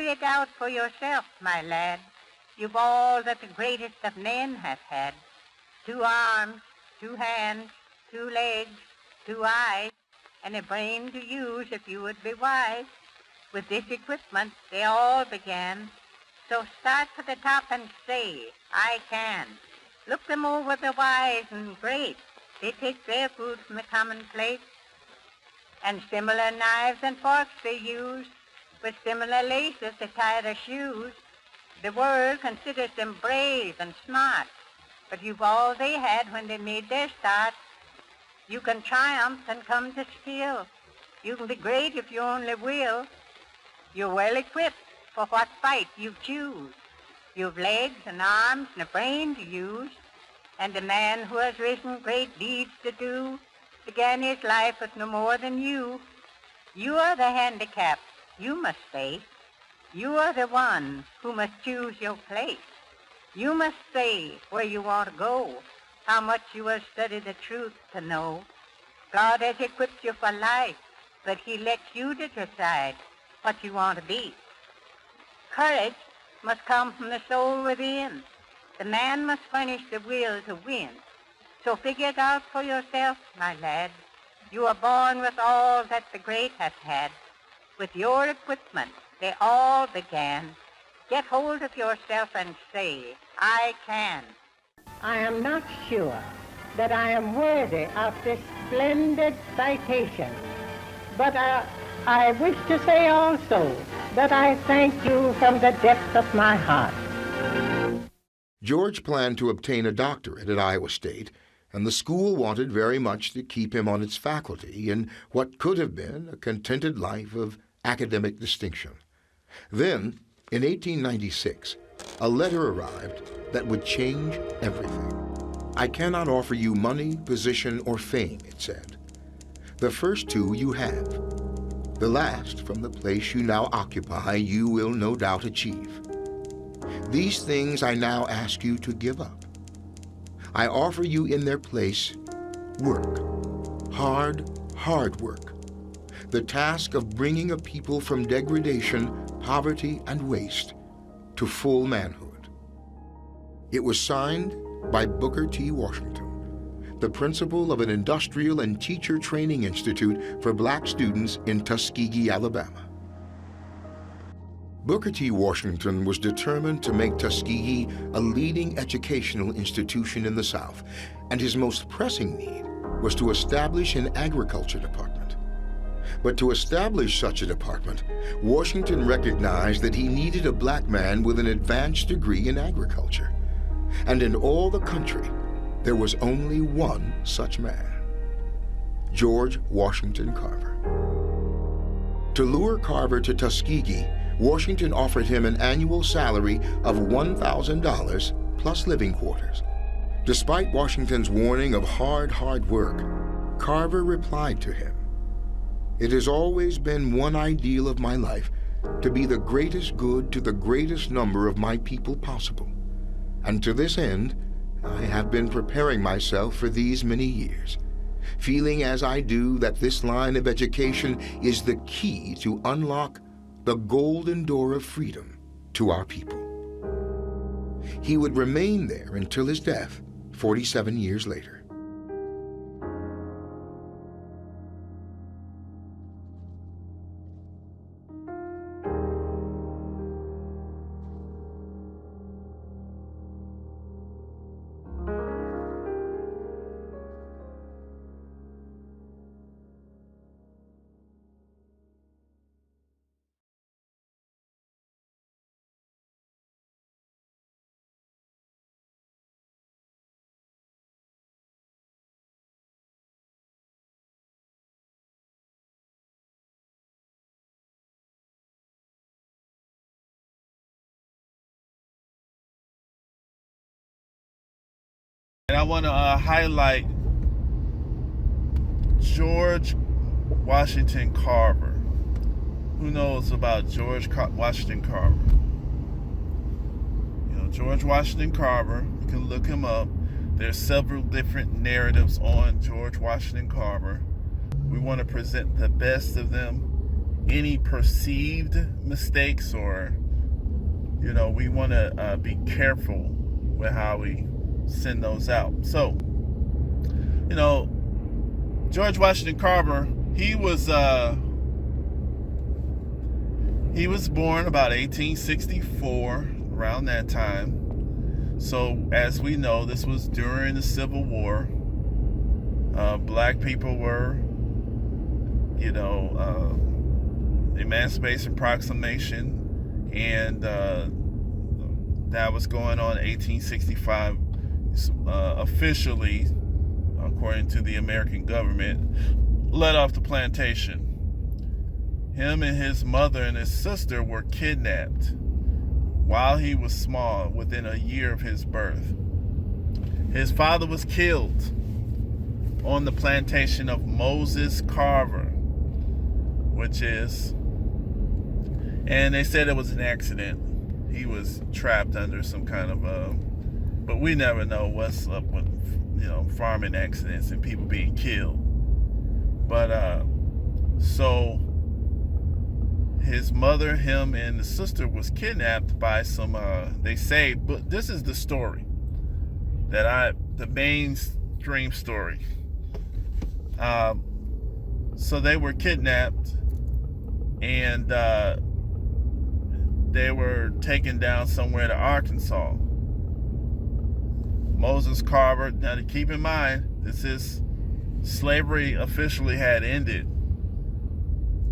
it out for yourself, my lad. You've all that the greatest of men have had. 2 arms, 2 hands, 2 legs, 2 eyes, and a brain to use if you would be wise. With this equipment they all began. So start for the top and say, I can. Look them over, the wise and great. They take their food from the common plate. And similar knives and forks they use, with similar laces to tie their shoes. The world considers them brave and smart, but you've all they had when they made their start. You can triumph and come to skill. You can be great if you only will. You're well equipped for what fight you choose. You've legs and arms and a brain to use. And the man who has risen great deeds to do began his life with no more than you. You are the handicap you must face. You are the one who must choose your place. You must say where you want to go, how much you will study the truth to know. God has equipped you for life, but he lets you to decide what you want to be. Courage must come from the soul within. The man must furnish the will to win. So figure it out for yourself, my lad. You are born with all that the great have had. With your equipment, they all began. Get hold of yourself and say, I can. I am not sure that I am worthy of this splendid citation, but I wish to say also that I thank you from the depths of my heart. George planned to obtain a doctorate at Iowa State, and the school wanted very much to keep him on its faculty in what could have been a contented life of academic distinction. Then, in 1896, a letter arrived that would change everything. I cannot offer you money, position, or fame, it said. The first 2 you have. The last, from the place you now occupy, you will no doubt achieve. These things I now ask you to give up. I offer you in their place work, hard work, the task of bringing a people from degradation, poverty, and waste to full manhood. It was signed by Booker T. Washington, the principal of an industrial and teacher training institute for black students in Tuskegee, Alabama. Booker T. Washington was determined to make Tuskegee a leading educational institution in the South, and his most pressing need was to establish an agriculture department. But to establish such a department, Washington recognized that he needed a black man with an advanced degree in agriculture. And in all the country, there was only one such man, George Washington Carver. To lure Carver to Tuskegee, Washington offered him an annual salary of $1,000 plus living quarters. Despite Washington's warning of hard work, Carver replied to him, "It has always been one ideal of my life to be the greatest good to the greatest number of my people possible. And to this end, I have been preparing myself for these many years, feeling as I do that this line of education is the key to unlock the golden door of freedom to our people." He would remain there until his death 47 years later. And I want to highlight George Washington Carver. Who knows about George Washington Carver? You know, George Washington Carver, you can look him up. There's several different narratives on George Washington Carver. We want to present the best of them any perceived mistakes, or we want to be careful with how we send those out. So George Washington Carver, he was born about 1864, around that time. So as we know, this was during the Civil War. Black people were, Emancipation Proclamation, and that was going on in 1865. Officially, according to the American government, let off the plantation. Him and his mother and his sister were kidnapped while he was small, within a year of his birth. His father was killed on the plantation of Moses Carver, and they said it was an accident. He was trapped under some kind of but we never know what's up with farming accidents and people being killed. But so his mother, him, and the sister was kidnapped by some they say, but this is the story the mainstream story. So they were kidnapped, and they were taken down somewhere to Arkansas. Moses Carver, now to keep in mind, this is slavery officially had ended,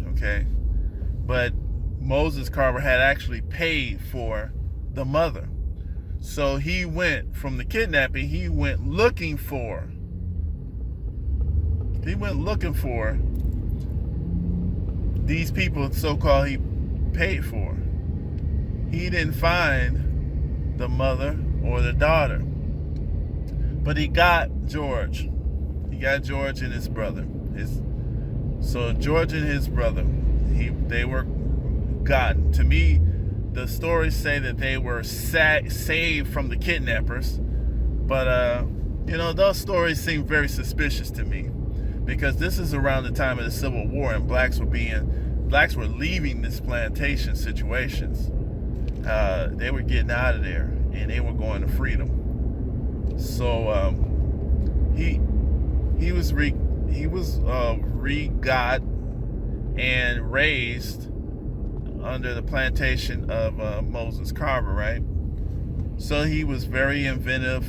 okay? But Moses Carver had actually paid for the mother. So he went from the kidnapping, he went looking for these people, so-called, he paid for. He didn't find the mother or the daughter, but he got George. He got George and his brother. So George and his brother, they were gotten. To me, the stories say that they were saved from the kidnappers, but those stories seem very suspicious to me, because this is around the time of the Civil War, and blacks were leaving this plantation situations. They were getting out of there, and they were going to freedom. So he was re-got and raised under the plantation of Moses Carver, right? So he was very inventive.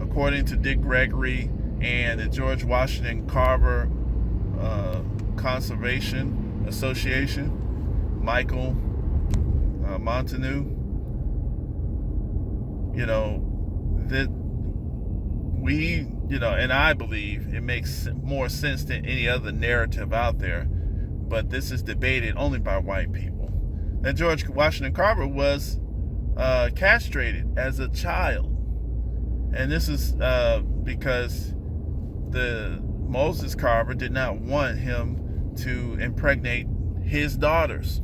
According to Dick Gregory and the George Washington Carver Conservation Association, Michael Montague, and I believe it makes more sense than any other narrative out there, but this is debated only by white people. That George Washington Carver was castrated as a child, and this is because the Moses Carver did not want him to impregnate his daughters,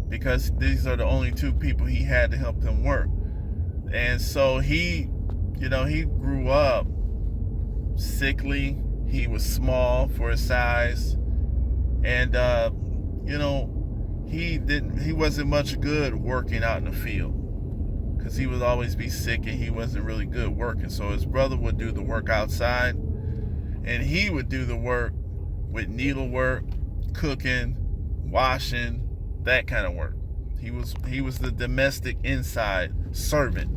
because these are the only two people he had to help him work. And so he grew up sickly. He was small for his size, and he wasn't much good working out in the field, because he would always be sick and he wasn't really good working. So his brother would do the work outside, and he would do the work with needlework, cooking, washing, that kind of work. He was the domestic inside servant.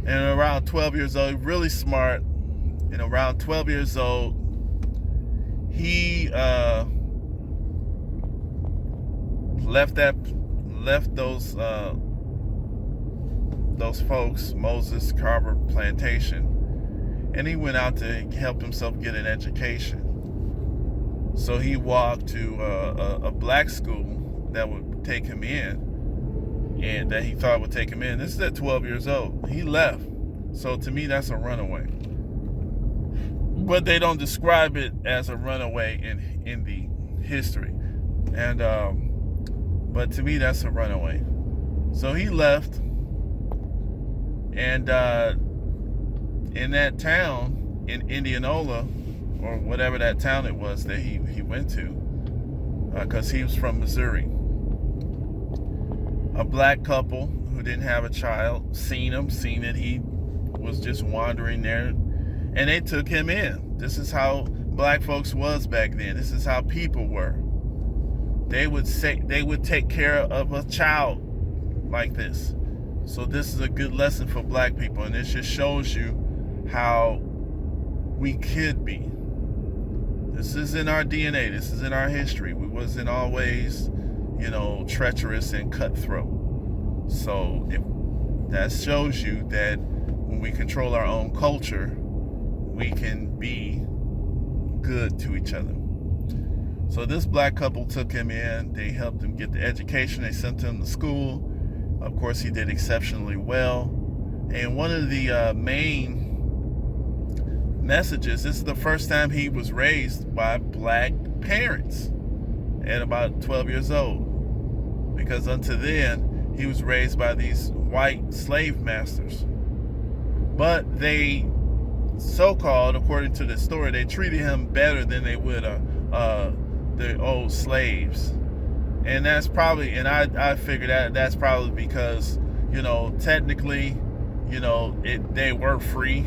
And around 12 years old, really smart, and around 12 years old, he left those folks, Moses Carver plantation, and he went out to help himself get an education. So he walked to a black school that would take him in, and that he thought would take him in. This is at 12 years old. He left. So to me, that's a runaway. But they don't describe it as a runaway in the history. And but to me, that's a runaway. So he left, and in that town in Indianola, or whatever that town it was that he went to, because he was from Missouri. A black couple who didn't have a child seen that he was just wandering there, and they took him in. This is how black folks was back then. This is how people were. They would take care of a child like this. So this is a good lesson for black people, and this just shows you how we could be. This is in our DNA. This is in our history. We wasn't always, treacherous and cutthroat. So if that shows you that when we control our own culture, we can be good to each other. So this black couple took him in. They helped him get the education. They sent him to school. Of course, he did exceptionally well. And one of the main messages, this is the first time he was raised by black parents at about 12 years old. Because until then, he was raised by these white slave masters. But they, so-called, according to the story, they treated him better than they would the old slaves. And that's probably, and I figured that's probably because, technically, they were free.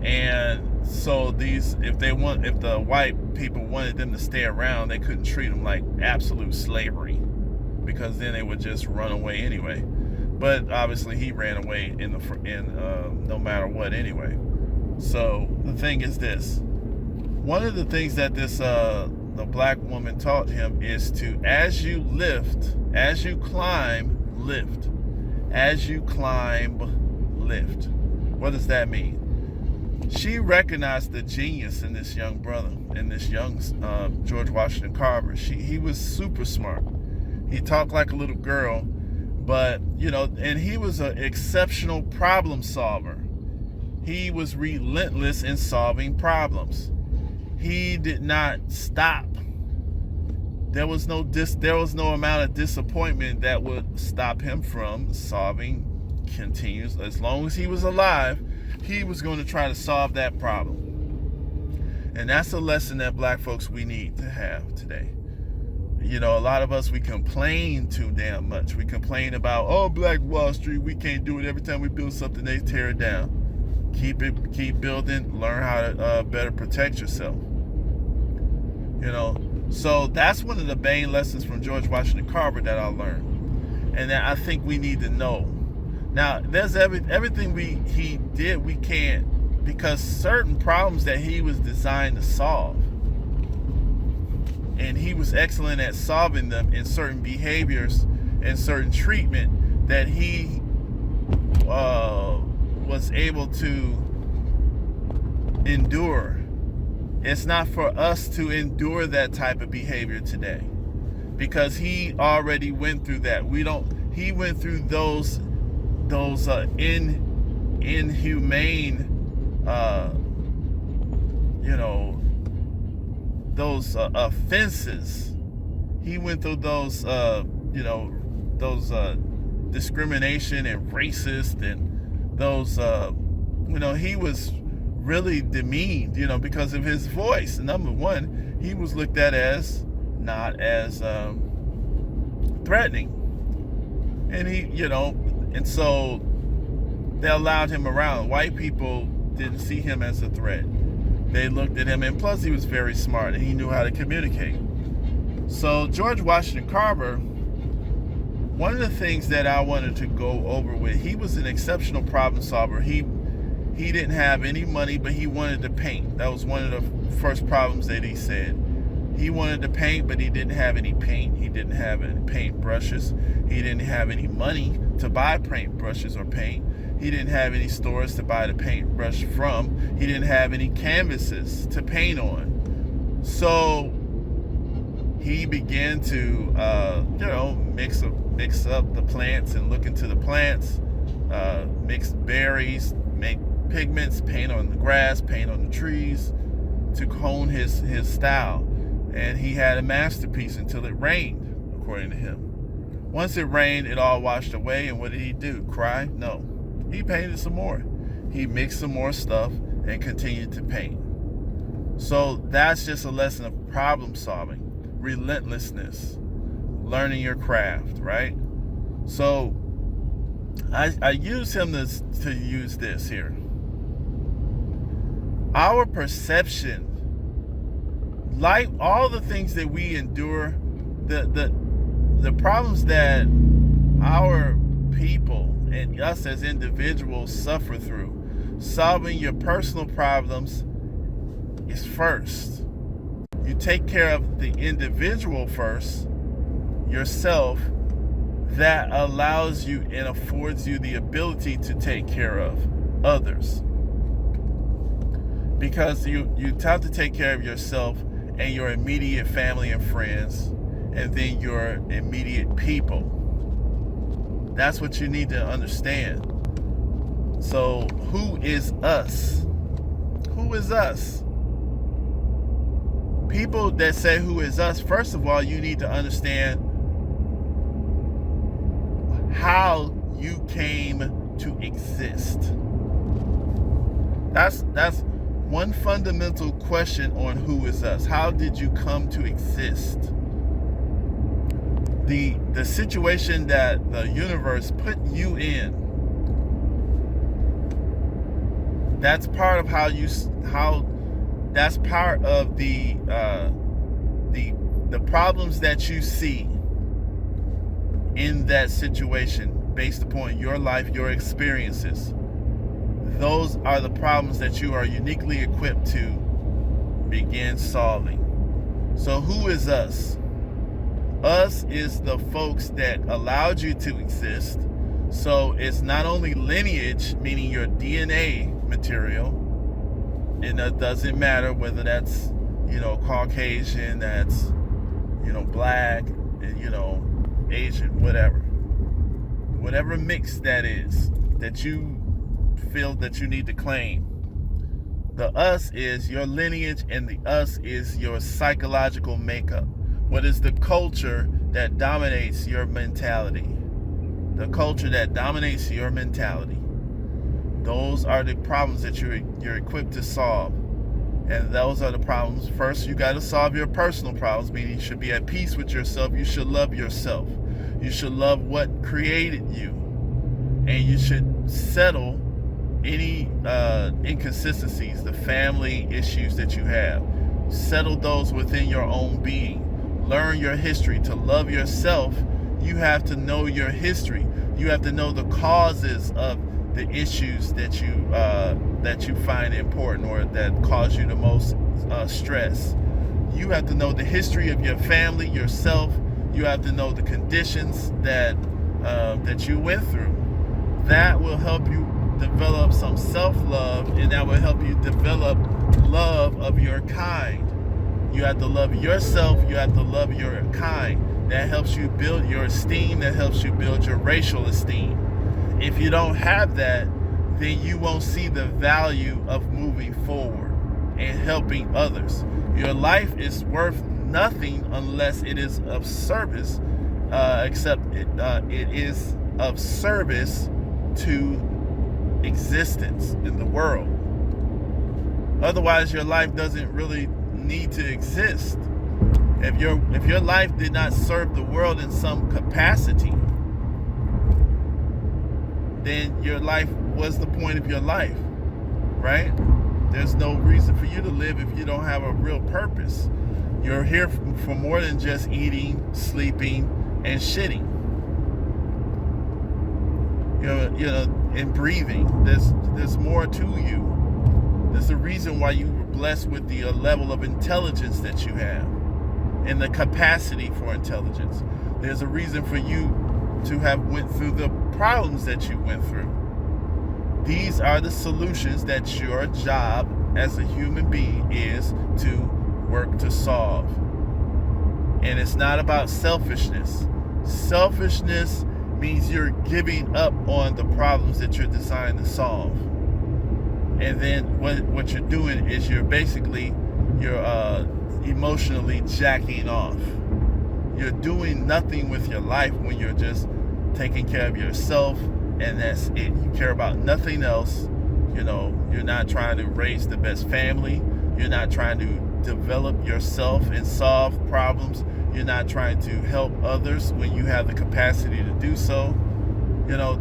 And so if the white people wanted them to stay around, they couldn't treat them like absolute slavery, because then they would just run away anyway. But obviously he ran away no matter what anyway. So the thing is this. One of the things that the black woman taught him is to, as you climb, lift. As you climb, lift. What does that mean? She recognized the genius in this young brother, in this young George Washington Carver. He was super smart. He talked like a little girl, but, and he was an exceptional problem solver. He was relentless in solving problems. He did not stop. There was no amount of disappointment that would stop him from solving continues. As long as he was alive, he was going to try to solve that problem. And that's a lesson that black folks we need to have today. A lot of us, we complain too damn much. We complain about, Black Wall Street, we can't do it. Every time we build something, they tear it down. Keep building, learn how to better protect yourself. So that's one of the main lessons from George Washington Carver that I learned, and that I think we need to know. Now, there's everything he did, we can't, because certain problems that he was designed to solve, and he was excellent at solving them in certain behaviors and certain treatment that he was able to endure. It's not for us to endure that type of behavior today, because he already went through that. He went through those inhumane, those offenses. He went through those discrimination and racist, and those he was really demeaned, because of his voice. Number one, he was looked at as not as threatening, and and so they allowed him around. White people didn't see him as a threat. They looked at him, and plus he was very smart and he knew how to communicate. So George Washington Carver, one of the things that I wanted to go over with, he was an exceptional problem solver. He didn't have any money, but he wanted to paint. That was one of the first problems that he said. He wanted to paint, but he didn't have any paint. He didn't have any paint brushes. He didn't have any money to buy paint brushes or paint. He didn't have any stores to buy the paintbrush from. He didn't have any canvases to paint on. So he began to, mix up the plants and look into the plants, mix berries, make pigments, paint on the grass, paint on the trees, to hone his style. And he had a masterpiece until it rained, according to him. Once it rained, it all washed away, and what did he do? Cry? No. He painted some more. He mixed some more stuff and continued to paint. So that's just a lesson of problem solving, relentlessness, learning your craft, right? So I use him to use this here. Our perception, like all the things that we endure, the problems that our people and us as individuals suffer through, solving your personal problems is first. You take care of the individual first, yourself. That allows you and affords you the ability to take care of others. Because you have to take care of yourself and your immediate family and friends, and then your immediate people. That's what you need to understand. So who is us? Who is us? People that say who is us, first of all, you need to understand how you came to exist. That's one fundamental question on who is us. How did you come to exist? The situation that the universe put you in, that's part of that's part of the problems that you see in that situation based upon your life, your experiences. Those are the problems that you are uniquely equipped to begin solving. So who is us? Us is the folks that allowed you to exist. So it's not only lineage, meaning your DNA material, and it doesn't matter whether that's, Caucasian, that's, black, and, Asian, whatever mix that is that you feel that you need to claim. The us is your lineage, and the us is your psychological makeup. What is the culture that dominates your mentality? The culture that dominates your mentality. Those are the problems that you're equipped to solve. And those are the problems. First, you got to solve your personal problems, meaning you should be at peace with yourself. You should love yourself. You should love what created you. And you should settle any inconsistencies, the family issues that you have. Settle those within your own being. Learn your history. To love yourself, you have to know your history. You have to know the causes of the issues that you find important or that cause you the most stress. You have to know the history of your family, yourself. You have to know the conditions that you went through. That will help you develop some self-love, and that will help you develop love of your kind. You have to love yourself. You have to love your kind. That helps you build your esteem. That helps you build your racial esteem. If you don't have that, then you won't see the value of moving forward and helping others. Your life is worth nothing unless it is of service, except it is of service to existence in the world. Otherwise, your life doesn't really need to exist. If your life did not serve the world in some capacity, then your life was the point of your life, right? There's no reason for you to live if you don't have a real purpose. You're here for more than just eating, sleeping, and shitting. And breathing. There's more to you. There's a reason why you were blessed with the level of intelligence that you have and the capacity for intelligence. There's a reason for you to have went through the problems that you went through. These are the solutions that your job as a human being is to work to solve. And it's not about selfishness. Selfishness means you're giving up on the problems that you're designed to solve. And then what you're doing is you're emotionally jacking off. You're doing nothing with your life when you're just taking care of yourself, and that's it. You care about nothing else. You're not trying to raise the best family. You're not trying to develop yourself and solve problems. You're not trying to help others when you have the capacity to do so.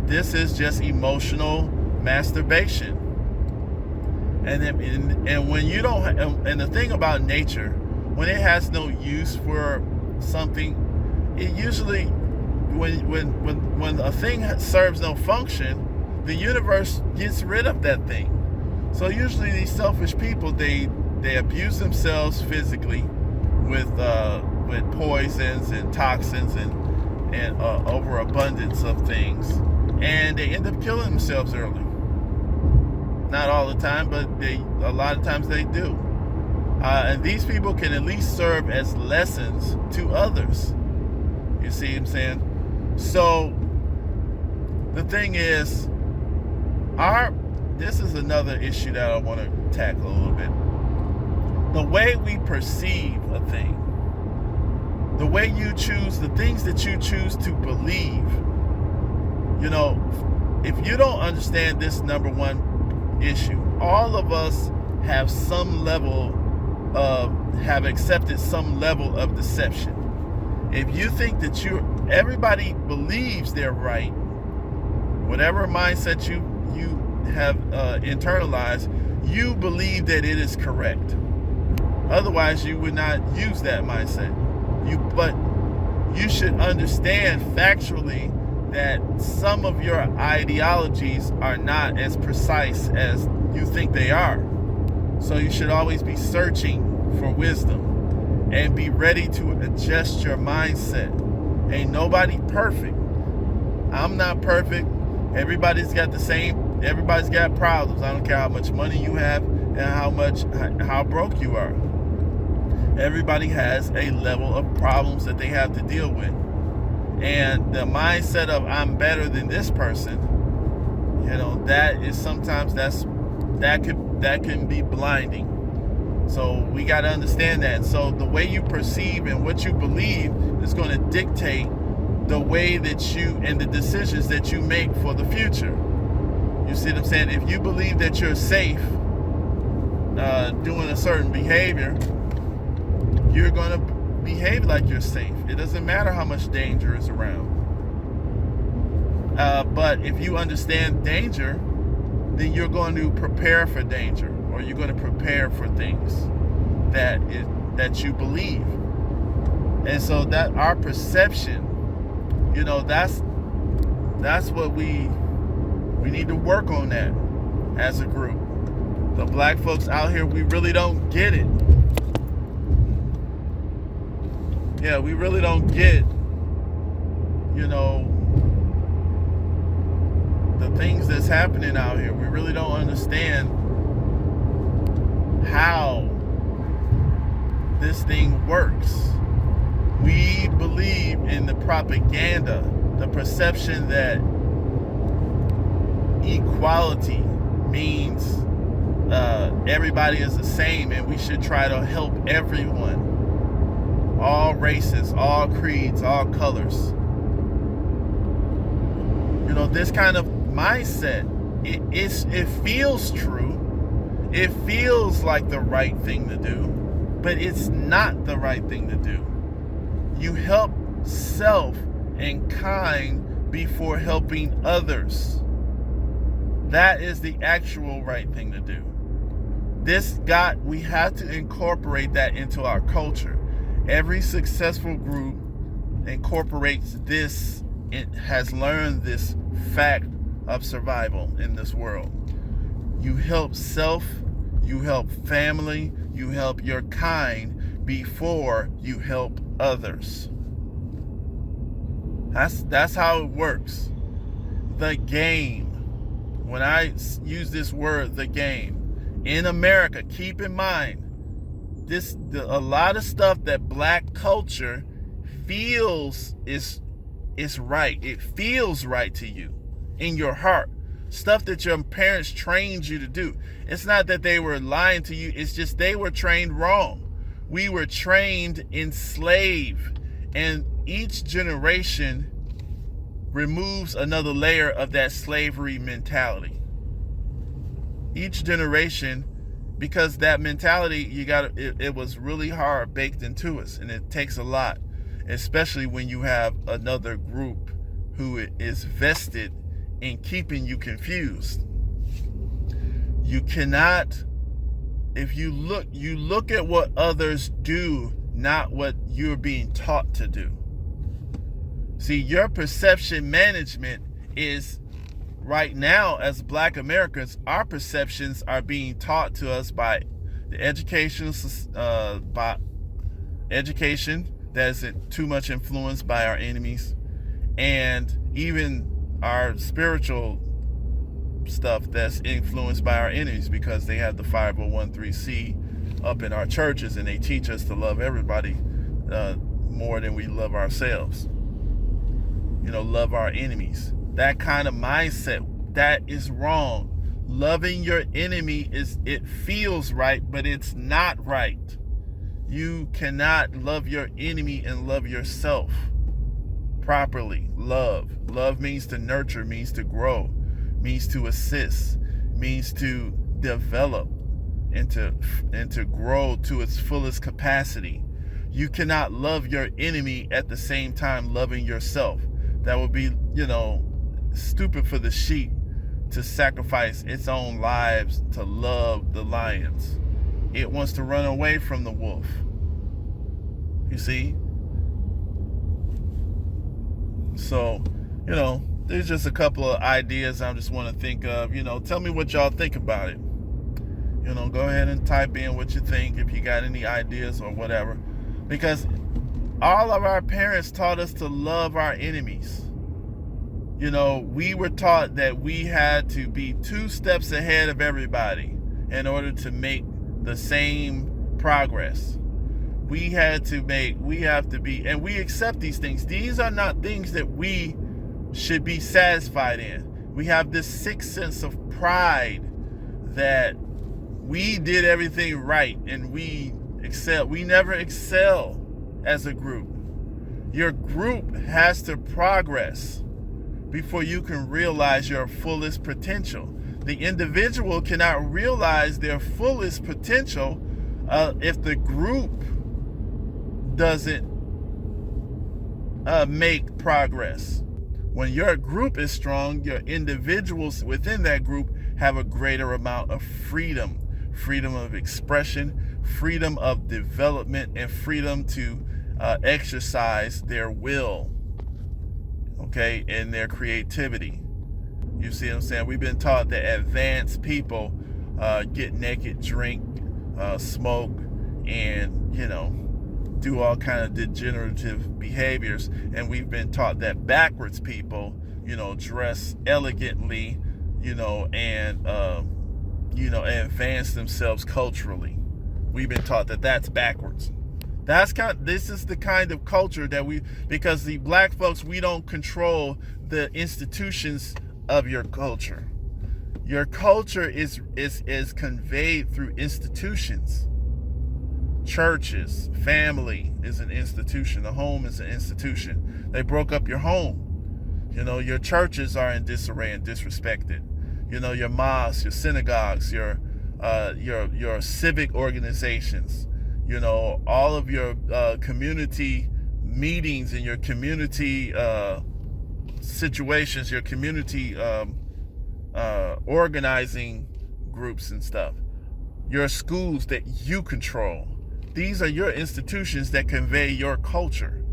This is just emotional masturbation. And when you don't, and the thing about nature, when it has no use for something, it usually, when a thing serves no function, the universe gets rid of that thing. So usually these selfish people, they abuse themselves physically with poisons and toxins and overabundance of things, and they end up killing themselves early. Not all the time, but a lot of times they do. And these people can at least serve as lessons to others. You see what I'm saying? So the thing is, this is another issue that I want to tackle a little bit. The way we perceive a thing, the way you choose, the things that you choose to believe, if you don't understand this number one issue, all of us have have accepted some level of deception. If you think that everybody believes they're right, whatever mindset you have internalized, you believe that it is correct. Otherwise, you would not use that mindset. But you should understand factually that some of your ideologies are not as precise as you think they are. So you should always be searching for wisdom and be ready to adjust your mindset. Ain't nobody perfect. I'm not perfect. Everybody's got problems. I don't care how much money you have and how broke you are. Everybody has a level of problems that they have to deal with. And the mindset of I'm better than this person, that is sometimes that can be blinding. So we got to understand that. So the way you perceive and what you believe is going to dictate the way that you and the decisions that you make for the future. You see what I'm saying? If you believe that you're safe doing a certain behavior, you're going to behave like you're safe. It doesn't matter how much danger is around. But if you understand danger, then you're going to prepare for danger, or you're going to prepare for things that you believe. And so that our perception, that's what we need to work on that as a group. The black folks out here, we really don't get it. Yeah, we really don't get, the things that's happening out here. We really don't understand how this thing works. We believe in the propaganda, the perception that equality means everybody is the same and we should try to help everyone. All races, all creeds, all colors. This kind of mindset, it feels true. It feels like the right thing to do, but it's not the right thing to do. You help self and kind before helping others. That is the actual right thing to do. We have to incorporate that into our culture. Every successful group incorporates this. It has learned this fact of survival in this world. You help self, you help family, you help your kind before you help others. That's how it works. The game. When I use this word, the game, in America, keep in mind, a lot of stuff that black culture feels is right. It feels right to you in your heart. Stuff that your parents trained you to do. It's not that they were lying to you. It's just they were trained wrong. We were trained enslaved, and each generation removes another layer of that slavery mentality. Each generation because that mentality, it was really hard baked into us, and it takes a lot, especially when you have another group who is vested in keeping you confused. You cannot, if you look at what others do, not what you're being taught to do. See, your perception management is, right now, as Black Americans, our perceptions are being taught to us by the education that isn't too much influenced by our enemies, and even our spiritual stuff that's influenced by our enemies, because they have the 501(c) up in our churches, and they teach us to love everybody more than we love ourselves. Love our enemies. That kind of mindset, that is wrong. Loving your enemy it feels right, but it's not right. You cannot love your enemy and love yourself properly. Love means to nurture, means to grow, means to assist, means to develop and to grow to its fullest capacity. You cannot love your enemy at the same time loving yourself. That would be, stupid for the sheep to sacrifice its own lives to love the lions. It wants to run away from the wolf. You see? So, there's just a couple of ideas I just want to think of. Tell me what y'all think about it. Go ahead and type in what you think, if you got any ideas or whatever. Because all of our parents taught us to love our enemies. We were taught that we had to be 2 steps ahead of everybody in order to make the same progress. We have to be, and we accept these things. These are not things that we should be satisfied in. We have this sick sense of pride that we did everything right and we excel. We never excel as a group. Your group has to progress before you can realize your fullest potential. The individual cannot realize their fullest potential if the group doesn't make progress. When your group is strong, your individuals within that group have a greater amount of freedom of expression, freedom of development, and freedom to exercise their will, okay, and their creativity. You see what I'm saying? We've been taught that advanced people get naked, drink, smoke, and do all kind of degenerative behaviors, and we've been taught that backwards people dress elegantly, and advance themselves culturally. We've been taught that that's backwards. This is the kind of culture that because the Black folks, we don't control the institutions of your culture. Your culture is conveyed through institutions. Churches, family is an institution. The home is an institution. They broke up your home. Your churches are in disarray and disrespected. Your mosques, your synagogues, your civic organizations, all of your community meetings and your community situations, your community organizing groups and stuff, your schools that you control. These are your institutions that convey your culture.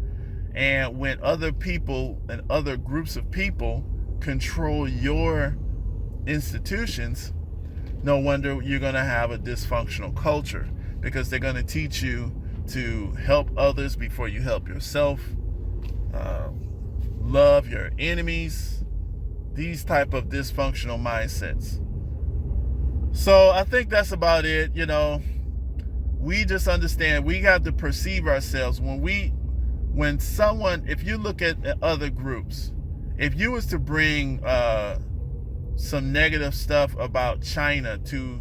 And when other people and other groups of people control your institutions, no wonder you're going to have a dysfunctional culture, because they're going to teach you to help others before you help yourself, love your enemies, these type of dysfunctional mindsets. So I think that's about it. We just understand we have to perceive ourselves when someone, if you look at other groups, if you was to bring some negative stuff about China to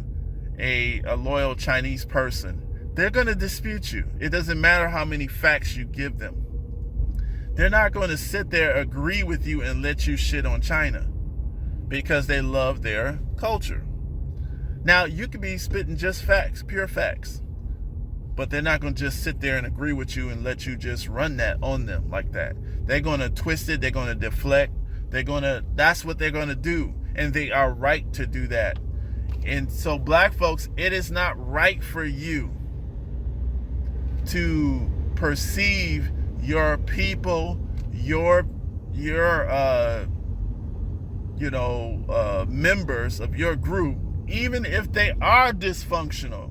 a loyal Chinese person, they're going to dispute you. It doesn't matter how many facts you give them. They're not going to sit there, agree with you, and let you shit on China, because they love their culture. Now, you could be spitting just facts, pure facts, but they're not going to just sit there and agree with you and let you just run that on them like that. They're going to twist it. They're going to deflect. That's what they're going to do. And they are right to do that. And so, black folks, it is not right for you to perceive your people, your members of your group, even if they are dysfunctional.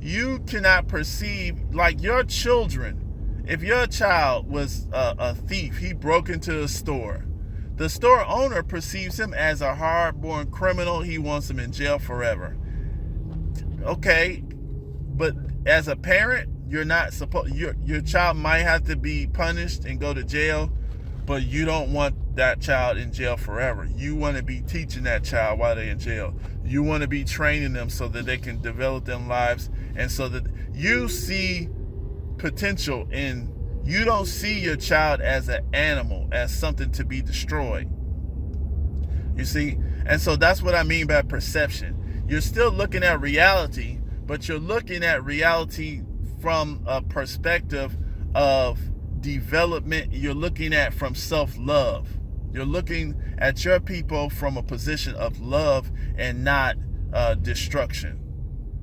You cannot perceive, like your children. If your child was a thief, he broke into a store, the store owner perceives him as a hard-born criminal. He wants him in jail forever. Okay, but as a parent, you're not supposed. Your child might have to be punished and go to jail, but you don't want that child in jail forever. You want to be teaching that child while they're in jail. You want to be training them so that they can develop their lives, and so that you see potential in. You don't see your child as an animal, as something to be destroyed. You see? And so that's what I mean by perception. You're still looking at reality, but you're looking at reality from a perspective of development. You're looking at from self-love. You're looking at your people from a position of love and not destruction.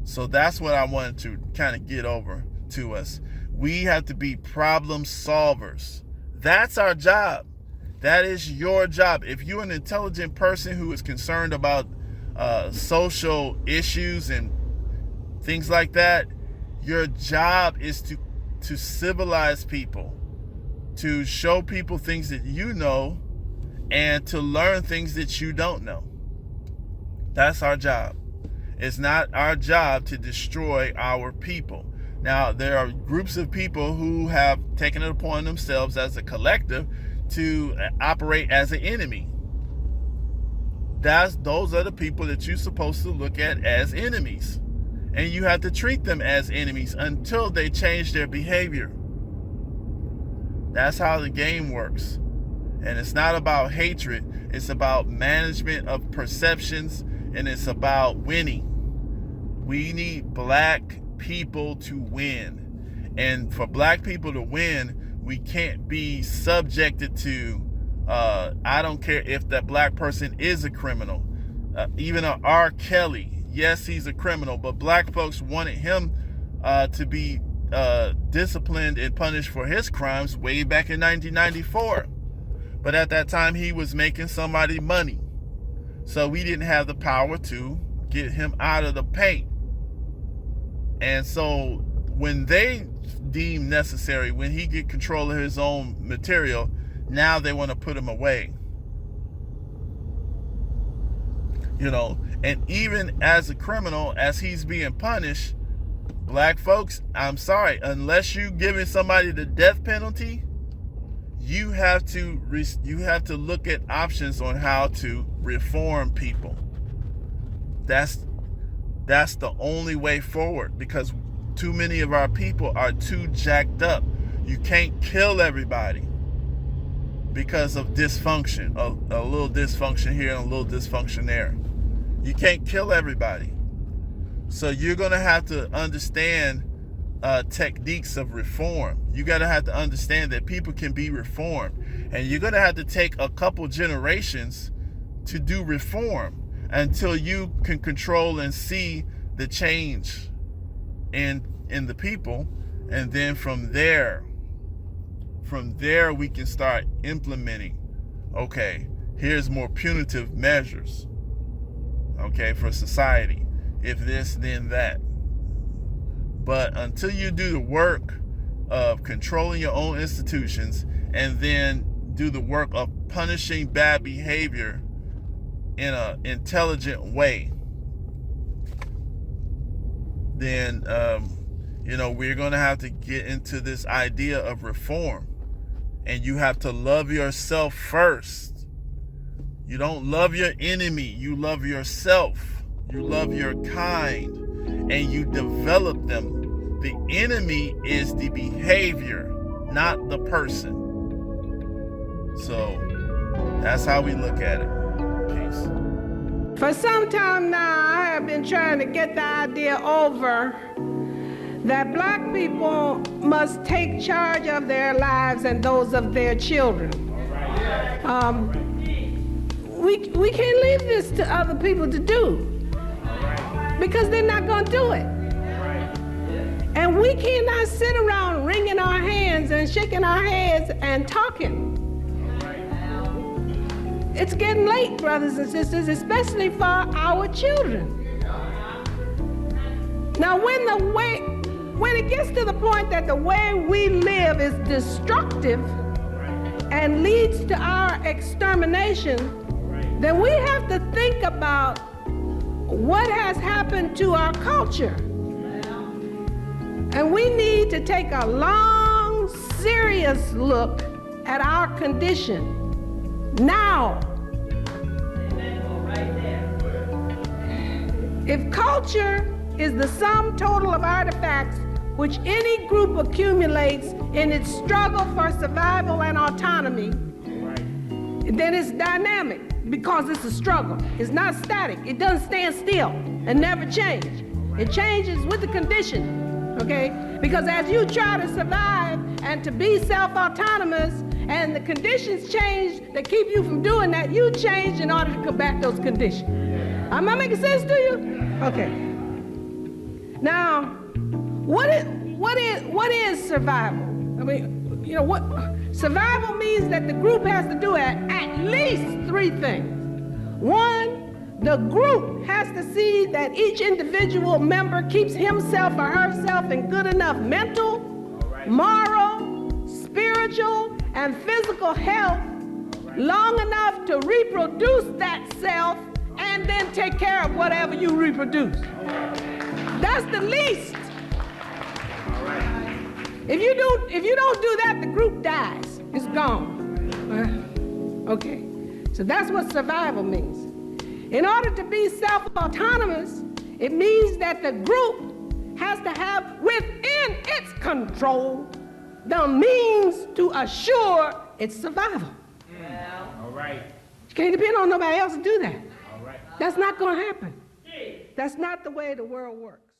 So that's what I wanted to kind of get over to us. We have to be problem solvers. That's our job. That is your job. If you're an intelligent person who is concerned about social issues and things like that, your job is to civilize people, to show people things that you know, and to learn things that you don't know. That's our job. It's not our job to destroy our people. Now, there are groups of people who have taken it upon themselves as a collective to operate as an enemy. Those are the people that you're supposed to look at as enemies. And you have to treat them as enemies until they change their behavior. That's how the game works. And it's not about hatred. It's about management of perceptions, and it's about winning. We need black people to win. And for black people to win, we can't be subjected to, I don't care if that black person is a criminal. Even a R. Kelly, yes, he's a criminal, but black folks wanted him to be disciplined and punished for his crimes way back in 1994. But at that time, he was making somebody money. So we didn't have the power to get him out of the paint. And so when they deem necessary, when he get control of his own material, now they want to put him away. And even as a criminal, as he's being punished, black folks, I'm sorry, unless you giving somebody the death penalty, you have to look at options on how to reform people. That's the only way forward, because too many of our people are too jacked up. You can't kill everybody because of dysfunction, a little dysfunction here and a little dysfunction there. You can't kill everybody. So you're going to have to understand techniques of reform. You got to have to understand that people can be reformed. And you're going to have to take a couple generations to do reform until you can control and see the change in the people. And then from there we can start implementing, okay, here's more punitive measures, okay, for society. If this, then that. But until you do the work of controlling your own institutions and then do the work of punishing bad behavior in an intelligent way, then we're going to have to get into this idea of reform. And you have to love yourself first. You don't love your enemy. You love yourself. You love your kind. And you develop them. The enemy is the behavior, not the person. So that's how we look at it. Peace. For some time now, I have have been trying to get the idea over that black people must take charge of their lives and those of their children. We can't leave this to other people to do because they're not going to do it. And we cannot sit around wringing our hands and shaking our heads and talking. It's getting late, brothers and sisters, especially for our children. Now, when it gets to the point that the way we live is destructive and leads to our extermination, then we have to think about what has happened to our culture. And we need to take a long, serious look at our condition now. If culture is the sum total of artifacts which any group accumulates in its struggle for survival and autonomy, then it's dynamic because it's a struggle. It's not static. It doesn't stand still and never change. It changes with the condition, okay? Because as you try to survive and to be self-autonomous and the conditions change that keep you from doing that, you change in order to combat those conditions. Am I making sense to you? Okay. Now, what is survival? I mean, you know, what survival means that the group has to do at least three things. One, the group has to see that each individual member keeps himself or herself in good enough mental, moral, spiritual, and physical health long enough to reproduce that self and then take care of whatever you reproduce. That's the least. If you don't do that, the group dies. It's gone. Okay. So that's what survival means. In order to be self-autonomous, it means that the group has to have within its control the means to assure its survival. Yeah. All right. You can't depend on nobody else to do that. All right. That's not going to happen. That's not the way the world works.